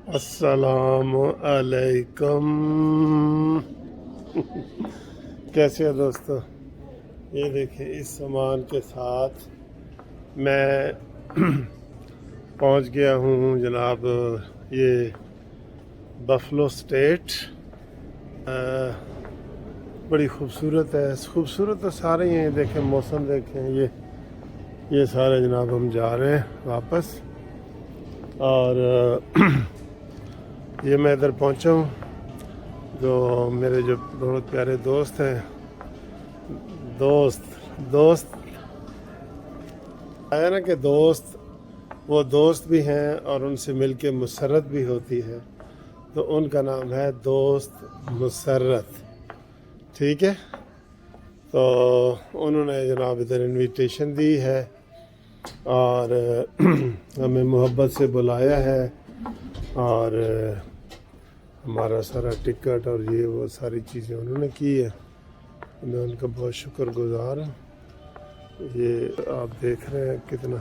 السلام علیکم کیسے ہو دوستو؟ یہ دیکھیں اس سامان کے ساتھ میں پہنچ گیا ہوں جناب یہ بفلو اسٹیٹ. بڑی خوبصورت ہے. خوبصورت تو سارے ہیں. دیکھیں موسم دیکھیں. یہ سارے جناب ہم جا رہے ہیں واپس. اور یہ میں ادھر پہنچا ہوں. جو میرے جو بہت پیارے دوست ہیں دوست آیا نا کہ دوست وہ دوست بھی ہیں اور ان سے مل کے مسرت بھی ہوتی ہے. تو ان کا نام ہے دوست مسرت. ٹھیک ہے. تو انہوں نے جناب ادھر انویٹیشن دی ہے اور ہمیں محبت سے بلایا ہے اور ہمارا سارا ٹکٹ اور یہ وہ ساری چیزیں انہوں نے کی ہے. میں ان کا بہت شکر گزار ہوں. یہ آپ دیکھ رہے ہیں کتنا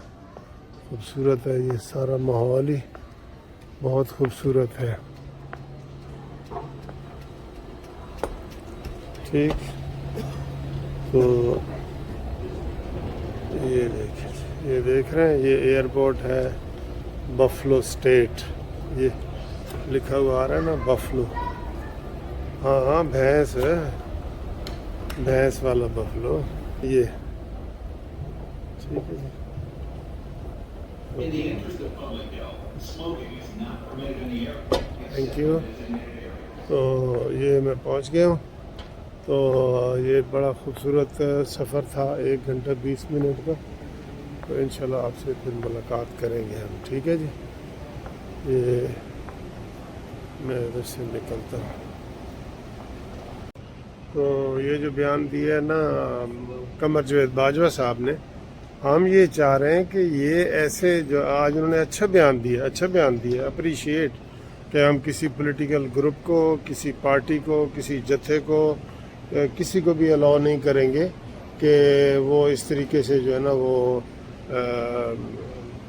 خوبصورت ہے. یہ سارا ماحول ہی بہت خوبصورت ہے. ٹھیک. تو یہ دیکھ رہے ہیں یہ ایئرپورٹ ہے بفلو اسٹیٹ. یہ لکھا ہوا آ رہا ہے نا بفلو. ہاں بھینس ہے. بھینس والا بفلو. یہ ٹھیک ہے جی. Thank you. تو یہ میں پہنچ گیا ہوں. تو یہ بڑا خوبصورت سفر تھا 1 گھنٹہ 20 منٹ کا. تو انشاءاللہ آپ سے پھر ملاقات کریں گے ہم. ٹھیک ہے جی. یہ میں ادھر سے نکلتا ہوں. تو یہ جو بیان دیا ہے نا قمر جاوید باجوہ صاحب نے, ہم یہ چاہ رہے ہیں کہ یہ ایسے جو آج انہوں نے اچھا بیان دیا اپریشیٹ کہ ہم کسی پولیٹیکل گروپ کو, کسی پارٹی کو, کسی جتھے کو, کسی کو بھی الاؤ نہیں کریں گے کہ وہ اس طریقے سے جو ہے نا وہ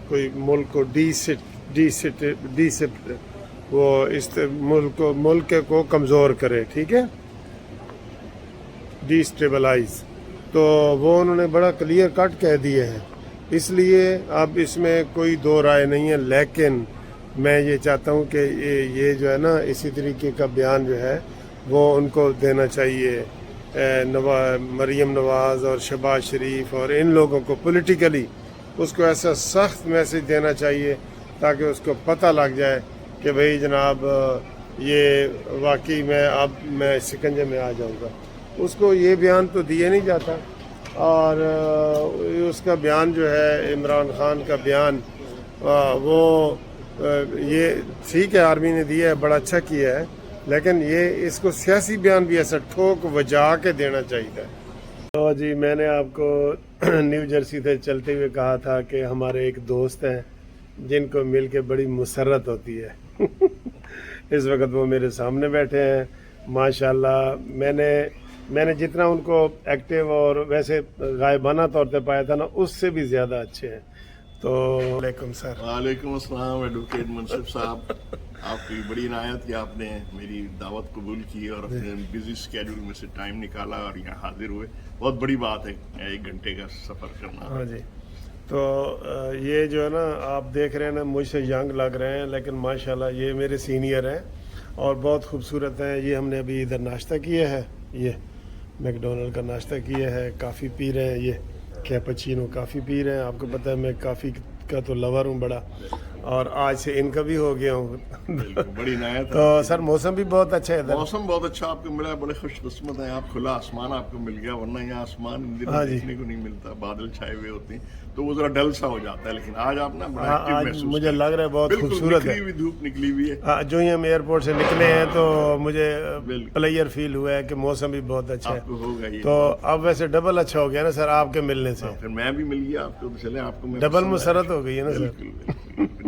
کوئی ملک کو وہ اس ملک کو کمزور کرے. ٹھیک ہے. D stabilise. تو وہ انہوں نے بڑا کلیئر کٹ کہہ دیے ہیں. اس لیے اب اس میں کوئی دو رائے نہیں ہے. لیکن میں یہ چاہتا ہوں کہ یہ جو ہے نا اسی طریقے کا بیان جو ہے وہ ان کو دینا چاہیے. مریم نواز اور شہباز شریف اور ان لوگوں کو پولیٹیکلی اس کو ایسا سخت میسج دینا چاہیے تاکہ اس کو پتہ لگ جائے کہ بھئی جناب یہ واقعی میں سکنجے میں آ جاؤں گا. اس کو یہ بیان تو دیے نہیں جاتا. اور اس کا بیان جو ہے عمران خان کا بیان وہ یہ ٹھیک ہے آرمی نے دیا ہے, بڑا اچھا کیا ہے, لیکن یہ اس کو سیاسی بیان بھی ایسا ٹھوک وجا کے دینا چاہیے. تو جی میں نے آپ کو نیو جرسی سے چلتے ہوئے کہا تھا کہ ہمارے ایک دوست ہیں جن کو مل کے بڑی مسرت ہوتی ہے. اس وقت وہ میرے سامنے بیٹھے ہیں. ماشاءاللہ میں نے جتنا ان کو ایکٹیو اور ویسے غائبانہ طور پہ پایا تھا نا اس سے بھی زیادہ اچھے ہیں. تو علیکم سر. وعلیکم السلام ایڈوکیٹ منصف صاحب. آپ کی بڑی عنایت کہ آپ نے میری دعوت قبول کی اور اپنے بزی اسکیڈول میں سے ٹائم نکالا اور یہاں حاضر ہوئے. بہت بڑی بات ہے 1 گھنٹے کا سفر کرنا. ہاں جی. تو یہ جو ہے نا آپ دیکھ رہے ہیں نا مجھ سے ینگ لگ رہے ہیں لیکن ماشاءاللہ یہ میرے سینئر ہیں اور بہت خوبصورت ہیں. یہ ہم نے ابھی ادھر ناشتہ کیا ہے. یہ میک ڈونلڈ کا ناشتہ کیا ہے. کافی پی رہے ہیں. یہ کیپچینو کافی پی رہے ہیں. آپ کو پتہ ہے میں کافی کا تو لور ہوں بڑا, اور آج سے ان کا بھی ہو گیا ہوں. بڑی عنایت. تو سر موسم بھی بہت اچھا ہے ادھر. موسم بہت اچھا آپ کو ملا. بڑے خوش قسمت ہیں آپ. کھلا آسمان آپ کو مل گیا, ورنہ یہاں آسمان دیکھنے کو نہیں ملتا. بادل چھائے ہوئے ہوتے ہیں تو وہ ذرا ڈل سا ہو جاتا ہے. لیکن آج آپ نا بڑا ایکٹیو محسوس مجھے لگ رہا ہے بہت خوبصورت ہے. دھوپ نکلی ہوئی ہے. جو ہی ہم ایئرپورٹ سے نکلے ہیں تو مجھے پلیئر فیل ہوا ہے کہ موسم بھی بہت اچھا ہے. تو اب ویسے ڈبل اچھا ہو گیا نا سر آپ کے ملنے سے. پھر میں بھی مل گیا آپ کو. چلے آپ کو ڈبل مسرت ہو گئی ہے نا سر.